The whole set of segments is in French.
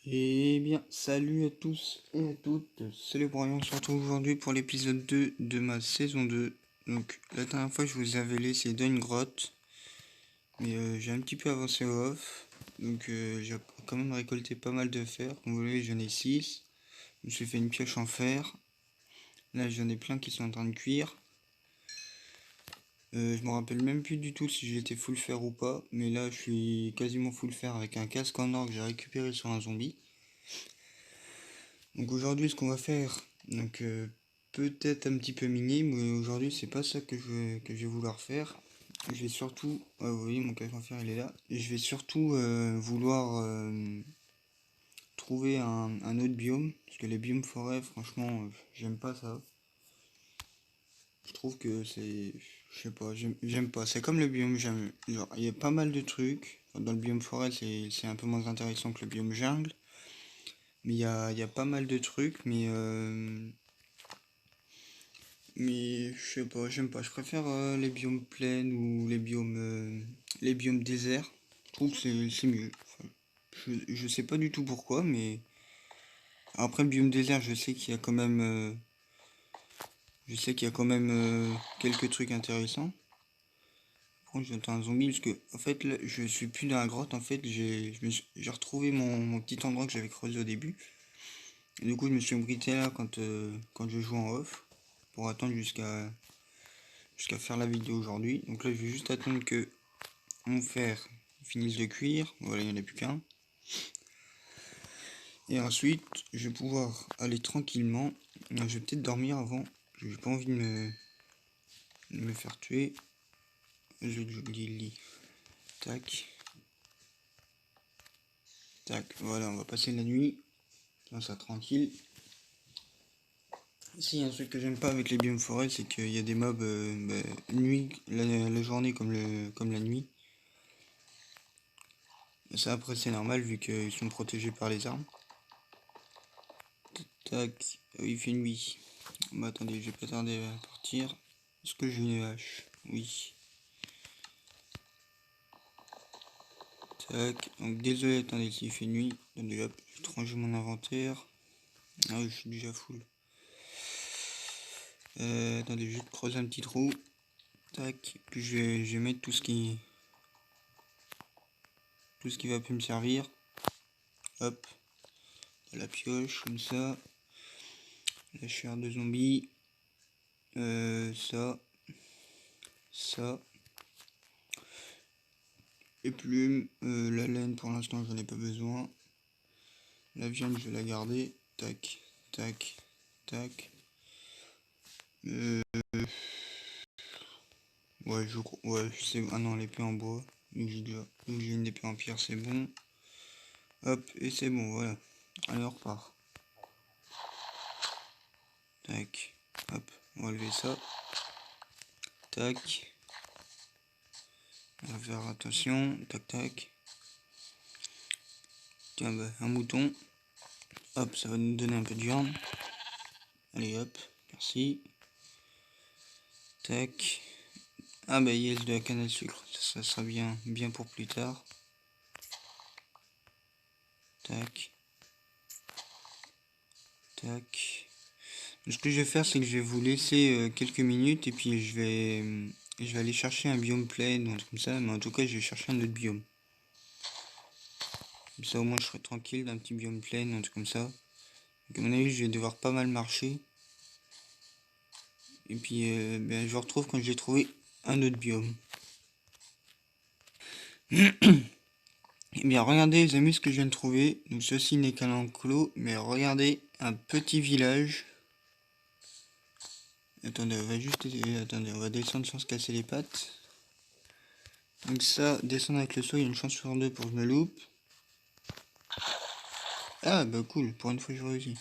Eh bien, salut à tous et à toutes, c'est les Brian, on se retrouve aujourd'hui pour l'épisode 2 de ma saison 2. Donc, la dernière fois, je vous avais laissé dans une grotte, mais j'ai un petit peu avancé au off. Donc, j'ai quand même récolté pas mal de fer. Comme vous voyez, j'en ai 6. Je me suis fait une pioche en fer. Là, j'en ai plein qui sont en train de cuire. Je me rappelle même plus du tout si j'étais full fer ou pas, mais là, je suis quasiment full fer avec un casque en or que j'ai récupéré sur un zombie. Donc aujourd'hui, ce qu'on va faire, donc peut-être un petit peu mini, mais aujourd'hui c'est pas ça que je vais vouloir faire. Je vais surtout, vous voyez mon cache en fer il est là. Et je vais surtout vouloir trouver un autre biome, parce que les biomes forêt, franchement, j'aime pas ça. Je trouve que c'est, je sais pas, j'aime pas. C'est comme le biome jungle. Genre, il y a pas mal de trucs. Enfin, dans le biome forêt, c'est un peu moins intéressant que le biome jungle. Mais il y a pas mal de trucs, mais je sais pas, j'aime pas. Je préfère les biomes plaines ou les biomes déserts. Je trouve que c'est mieux. Enfin, je sais pas du tout pourquoi, mais après le biome désert, je sais qu'il y a quand même quelques trucs intéressants. Par contre, j'entends un zombie parce que en fait, là, je suis plus dans la grotte. En fait, j'ai retrouvé mon petit endroit que j'avais creusé au début. Et du coup, je me suis abrité là quand je joue en off pour attendre jusqu'à faire la vidéo aujourd'hui. Donc là, je vais juste attendre que mon fer finisse de cuire. Voilà, il n'y en a plus qu'un. Et ensuite, je vais pouvoir aller tranquillement. Je vais peut-être dormir avant. J'ai pas envie de me faire tuer. Je lis le lit. Tac. Tac. Voilà, on va passer la nuit. Comme ça, tranquille. Ici, il y a un truc que j'aime pas avec les biomes forêt, c'est qu'il y a des mobs nuit, la journée comme la nuit. Et ça, après, c'est normal vu qu'ils sont protégés par les armes. Tac. Il fait nuit. Bah attendez, je vais pas tarder à partir. Est-ce que j'ai une hache? Oui. Tac. Donc désolé, attendez, s'il fait nuit. Attendez, hop, je vais ranger mon inventaire. Ah oui, je suis déjà full. Attendez, je vais creuser un petit trou. Tac. Puis je vais mettre tout ce qui va plus me servir. Hop. La pioche, comme ça. La chair de zombie. Ça. Ça. Les plumes. La laine, pour l'instant, j'en ai pas besoin. La viande, je vais la garder. Tac. Tac. Tac. Ouais, ouais, c'est, ah non, l'épée en bois. Donc j'ai une épée en pierre, c'est bon. Hop, et c'est bon, voilà. Alors, on repart. Tac. Hop, on va lever ça. Tac. On va faire attention. Tac, tac. Tiens, bah, un mouton. Hop, ça va nous donner un peu de viande. Allez, hop, merci. Tac. Ah bah yes, de la canne à sucre. Ça sera bien pour plus tard. Tac. Tac. Ce que je vais faire, c'est que je vais vous laisser quelques minutes et puis je vais aller chercher un biome plaine ou un truc comme ça. Mais en tout cas, je vais chercher un autre biome. Comme ça, au moins, je serai tranquille d'un petit biome plaine ou un truc comme ça. Donc, à mon avis, je vais devoir pas mal marcher. Et puis, ben, je vous retrouve quand j'ai trouvé un autre biome. Eh bien, regardez les amis ce que je viens de trouver. Donc, ceci n'est qu'un enclos, mais regardez un petit village. Attendez, attendez, on va descendre sans se casser les pattes. Donc ça, descendre avec le saut, il y a une chance sur deux pour que je me loupe. Ah bah cool, pour une fois je réussis.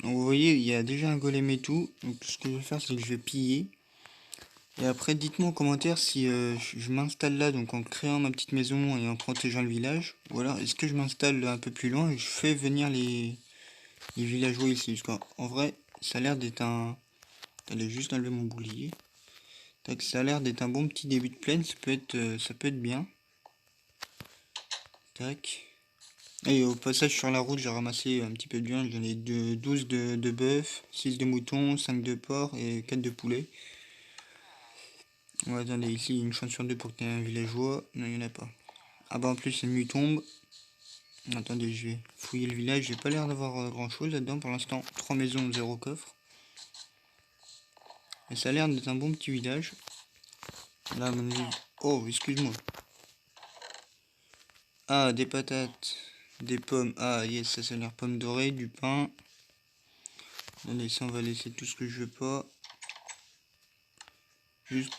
Donc vous voyez, il y a déjà un golem et tout. Donc ce que je vais faire, c'est que je vais piller. Et après, dites-moi en commentaire si je m'installe là, donc en créant ma petite maison et en protégeant le village. Ou alors, est-ce que je m'installe un peu plus loin et je fais venir les villageois ici. Parce qu'en vrai, ça a l'air d'être un... Attendez, juste enlever mon bouclier. Tac, ça a l'air d'être un bon petit début de plaine, ça peut être bien. Tac. Et au passage sur la route, j'ai ramassé un petit peu de viande. J'en ai 12 de bœuf, 6 de mouton, 5 de porc et 4 de poulet. Ouais, attendez, ici, une chance sur deux pour qu'il y ait un villageois. Non, il n'y en a pas. Ah bah en plus, la nuit tombe. Attendez, je vais fouiller le village. J'ai pas l'air d'avoir grand chose là-dedans pour l'instant. 3 maisons, 0 coffre. Et ça a l'air d'être un bon petit village. Là, à mon avis... Oh, excuse-moi. Ah, des patates. Des pommes. Ah, yes, ça a l'air pommes dorées, du pain. Attendez, ça, on va laisser tout ce que je veux pas. Juste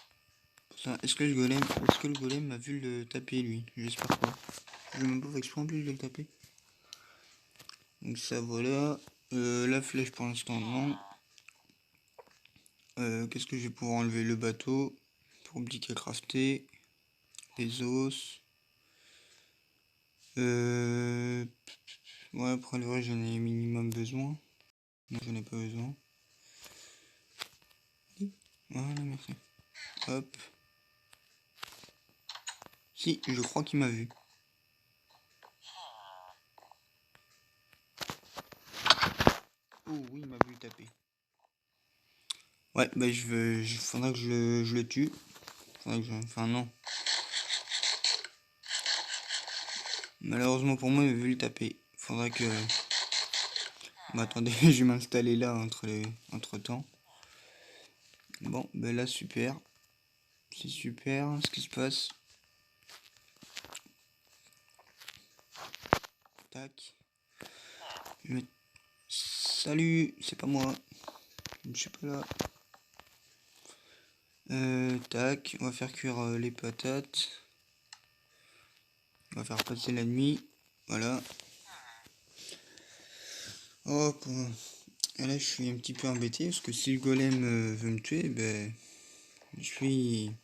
pour ça. Est-ce que le golem a vu le taper, lui? J'espère pas. Je vais même pas faire exprès en plus de le taper. Donc ça, voilà. La flèche, pour l'instant, non. Qu'est-ce que je vais pouvoir enlever? Le bateau. Pour obliquer à crafter. Les os. Ouais, après le vrai, j'en ai minimum besoin. Non, j'en ai pas besoin. Voilà, merci. Hop. Si, je crois qu'il m'a vu. Oh oui, il m'a vu taper. Ouais, bah faudra que je le tue. Enfin non. Malheureusement pour moi, il m'a vu le taper. Faudra que... Bah attendez, je vais m'installer là entre temps. Bon, bah là super. C'est super ce qui se passe. Tac. Je vais mettre... Salut, c'est pas moi. Je suis pas là. Tac, on va faire cuire les patates. On va faire passer la nuit. Voilà. Hop. Et là, je suis un petit peu embêté parce que si le golem veut me tuer, ben, je suis...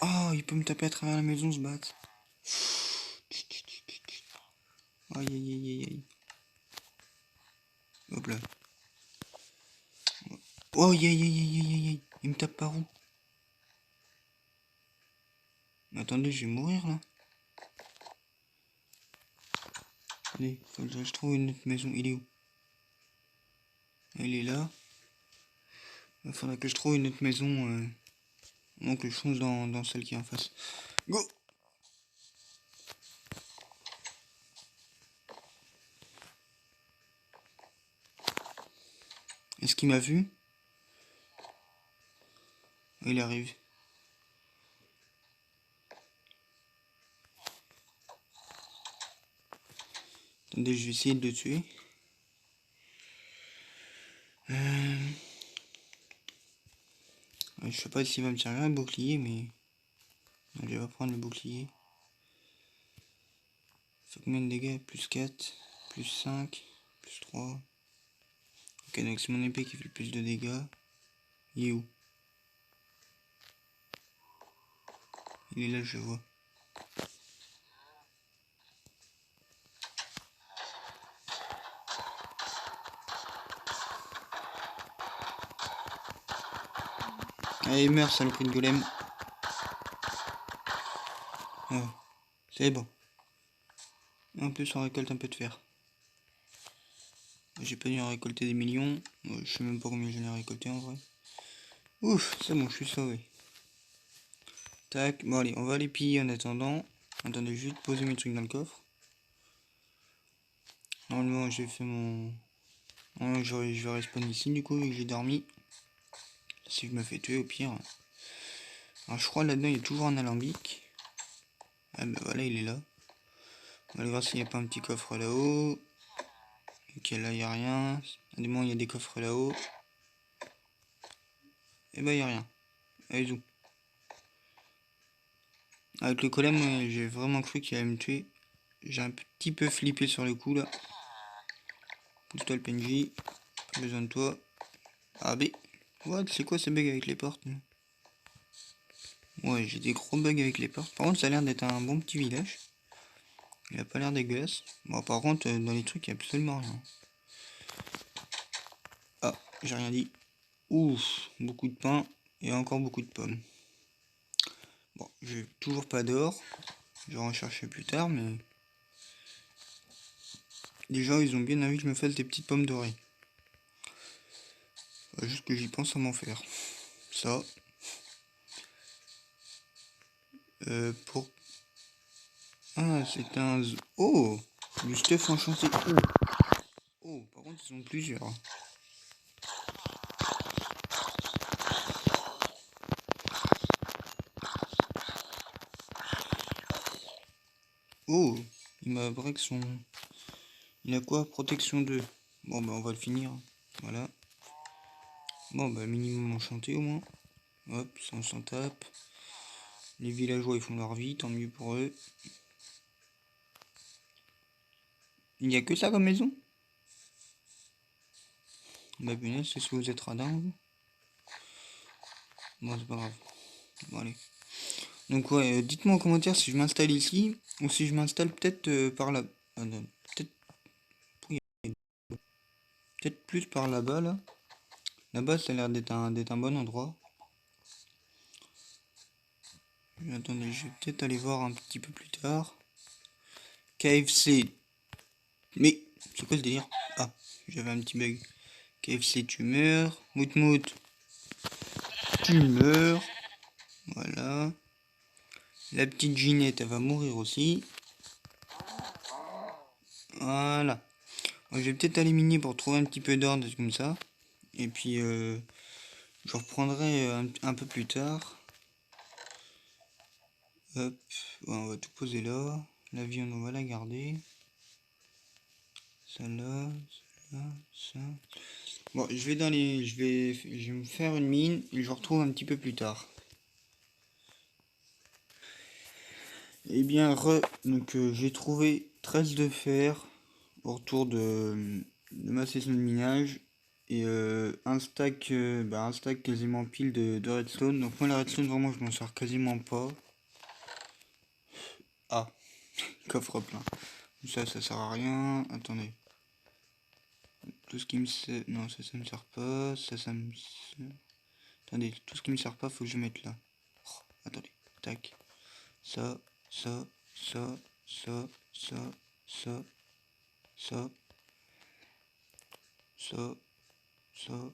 Oh, il peut me taper à travers la maison, ce bat. Aïe, aïe, aïe, aïe, aïe. Hop là. Oh, aïe, aïe, aïe, aïe, aïe, aïe. Il me tape par où? Mais attendez, je vais mourir là. Allez, faut que je trouve une autre maison. Il est où? Il est là. Il faudra que je trouve une autre maison. Donc je fonce dans celle qui est en face. Go! Est-ce qu'il m'a vu? Il arrive. Attendez, je vais essayer de le tuer. Je sais pas s'il va me servir un bouclier, mais... Non, je vais pas prendre le bouclier. Ça fait combien de dégâts? Plus 4, plus 5, plus 3. Ok, donc c'est mon épée qui fait le plus de dégâts. Il est où? Il est là, je le vois. Allez, meurs, saloperie de golem. Oh, c'est bon. En plus, on récolte un peu de fer. J'ai pas dû en récolter des millions. Je sais même pas combien j'en ai récolté en vrai. Ouf, c'est bon, je suis sauvé. Tac, bon allez, on va aller piller en attendant. Attendez, juste poser mes trucs dans le coffre. Normalement, j'ai fait mon... Oh, je vais respawn ici du coup, vu que j'ai dormi. Si je me fais tuer au pire. Alors je crois là-dedans, il y a toujours un alambic. Ah bah voilà, il est là. On va aller voir s'il n'y a pas un petit coffre là-haut. Ok, là, il n'y a rien. Du moins, il y a des coffres là-haut. Et bah, il n'y a rien. Allez, zou. Avec le golem, j'ai vraiment cru qu'il allait me tuer. J'ai un petit peu flippé sur le coup, là. Pousse-toi le PNJ. Pas besoin de toi. Ah, B. What? C'est quoi ces bugs avec les portes? Ouais, j'ai des gros bugs avec les portes. Par contre, ça a l'air d'être un bon petit village. Il a pas l'air dégueulasse. Bon, par contre, dans les trucs, il n'y a absolument rien. Ah, j'ai rien dit. Ouf, beaucoup de pain et encore beaucoup de pommes. Bon, j'ai toujours pas d'or. Je vais en chercher plus tard, mais... Les gens, ils ont bien envie que je me fasse des petites pommes dorées. Faut juste que j'y pense à m'en faire. Ça. Pour... Ah, c'est un... Oh! Du stuff enchanté. Oh! Oh, par contre, ils sont plusieurs. Oh! Il m'a break son... Il a quoi? Protection 2. Bon, bah, on va le finir. Voilà. Bon, bah, minimum enchanté au moins. Hop, ça on s'en tape. Les villageois, ils font leur vie, tant mieux pour eux. Il n'y a que ça comme maison? Bah, punaise, c'est ce que vous êtes radin, vous. Bon, c'est pas grave. Bon, allez. Donc, ouais, dites-moi en commentaire si je m'installe ici ou si je m'installe peut-être par là. Ah, non, peut-être peut-être plus par là-bas, là. Là-bas, ça a l'air d'être un bon endroit. Attendez, je vais peut-être aller voir un petit peu plus tard. KFC. Mais, c'est quoi ce délire? Ah, j'avais un petit bug. KFC, tu meurs. Moutmout, tu meurs. Voilà. La petite Ginette, elle va mourir aussi. Voilà. Bon, je vais peut-être aller miner pour trouver un petit peu d'ordre comme ça. Et puis, je reprendrai un peu plus tard. Hop, ouais, on va tout poser là. La viande, on va la garder. Ça là, ça là, ça. Bon, je vais dans les, je vais me faire une mine et je retrouve un petit peu plus tard. Eh bien, donc j'ai trouvé 13 de fer autour de ma session de minage et un stack quasiment pile de redstone. Donc moi la redstone vraiment je m'en sers quasiment pas. Ah, coffre plein. Ça sert à rien. Attendez. Tout ce qui me sert... Non, ça me sert pas. Ça me... Attendez, tout ce qui me sert pas, faut que je mette là. Oh, attendez, tac. Ça, ça, ça, ça, ça, ça, ça, ça, ça,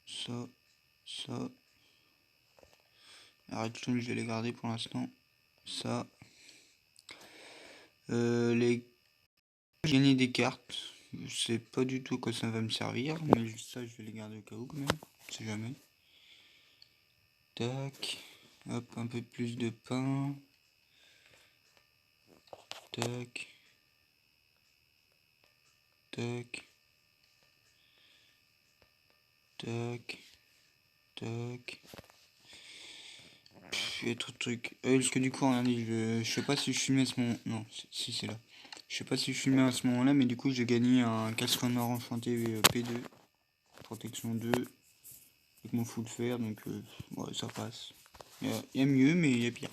ça, ça. Arrête, je vais les garder pour l'instant. Ça. Les... Gagner des cartes. Je sais pas du tout à quoi ça va me servir, mais ça, je vais les garder au cas où quand même. On sait jamais. Tac. Hop, un peu plus de pain. Tac. Tac. Tac. Tac. Il y a trop de trucs. Parce que du coup, regardez, je sais pas si je filmais à ce moment. Non, si c'est là. Je sais pas si je filmais à ce moment-là, mais du coup, j'ai gagné un casque en or enchanté P2. Protection 2. Avec mon full fer, donc ouais, ça passe. Il y a mieux, mais il y a pire.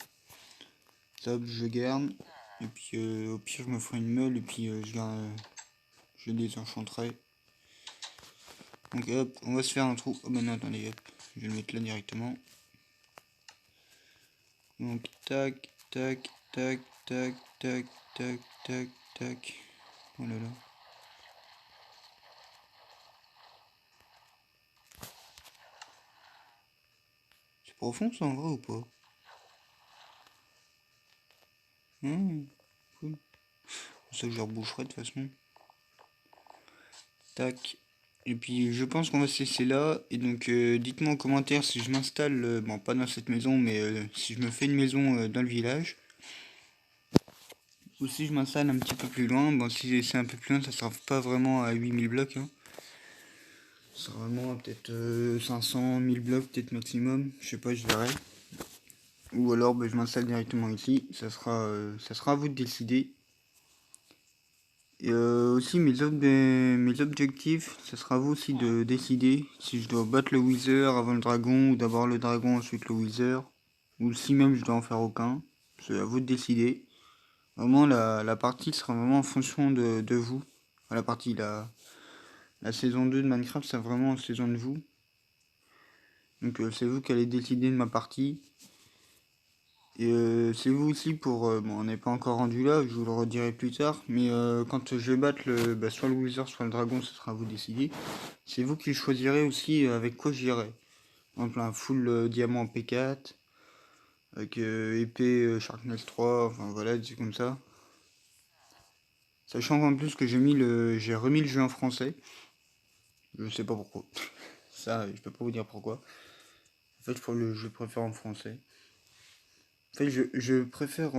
Ça, je garde. Et puis, au pire, je me ferai une meule et puis je désenchanterai. Donc, hop, on va se faire un trou. Oh, bah non, attendez, hop. Je vais le mettre là directement. Donc, tac, tac, tac, tac, tac, tac, tac, tac. Oh là là. C'est profond ça en vrai ou pas? Cool. Ça, je reboucherai de toute façon. Tac. Et puis je pense qu'on va se laisser là. Et donc dites-moi en commentaire si je m'installe, bon pas dans cette maison, mais si je me fais une maison dans le village. Ou si je m'installe un petit peu plus loin. Bon si c'est un peu plus loin, ça sera pas vraiment à 8000 blocs. Hein. Ça sera vraiment peut-être 500, 1000 blocs peut-être maximum. Je sais pas, je verrai. Ou alors je m'installe directement ici. Ça sera à vous de décider. Et aussi mes objectifs, ce sera à vous aussi de décider si je dois battre le Wither avant le dragon ou d'abord le dragon ensuite le Wither. Ou si même je dois en faire aucun. C'est à vous de décider. Vraiment la partie sera vraiment en fonction de vous. Enfin, la saison 2 de Minecraft c'est vraiment en saison de vous. Donc c'est vous qui allez décider de ma partie. Et c'est vous aussi pour... bon, on n'est pas encore rendu là, je vous le redirai plus tard. Mais quand je vais battre soit le Wither, soit le Dragon, ce sera à vous décider. C'est vous qui choisirez aussi avec quoi j'irai. Par exemple, un full diamant P4, avec épée Sharpness 3, enfin voilà, des trucs comme ça. Sachant en plus que j'ai remis le jeu en français. Je sais pas pourquoi. Ça, je peux pas vous dire pourquoi. En fait, je préfère en français. En fait, je préfère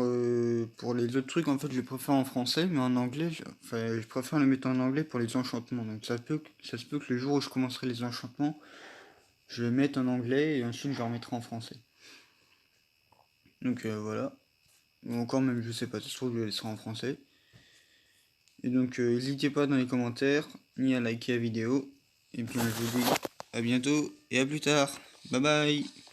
pour les autres trucs, en fait, je préfère en français, mais en anglais, je préfère le mettre en anglais pour les enchantements. Donc ça se peut que le jour où je commencerai les enchantements, je le mette en anglais et ensuite je le remettrai en français. Donc voilà. Ou encore même, je sais pas, ça se trouve, je le laisserai en français. Et donc, n'hésitez pas dans les commentaires, ni à liker la vidéo. Et puis, je vous dis à bientôt et à plus tard. Bye bye.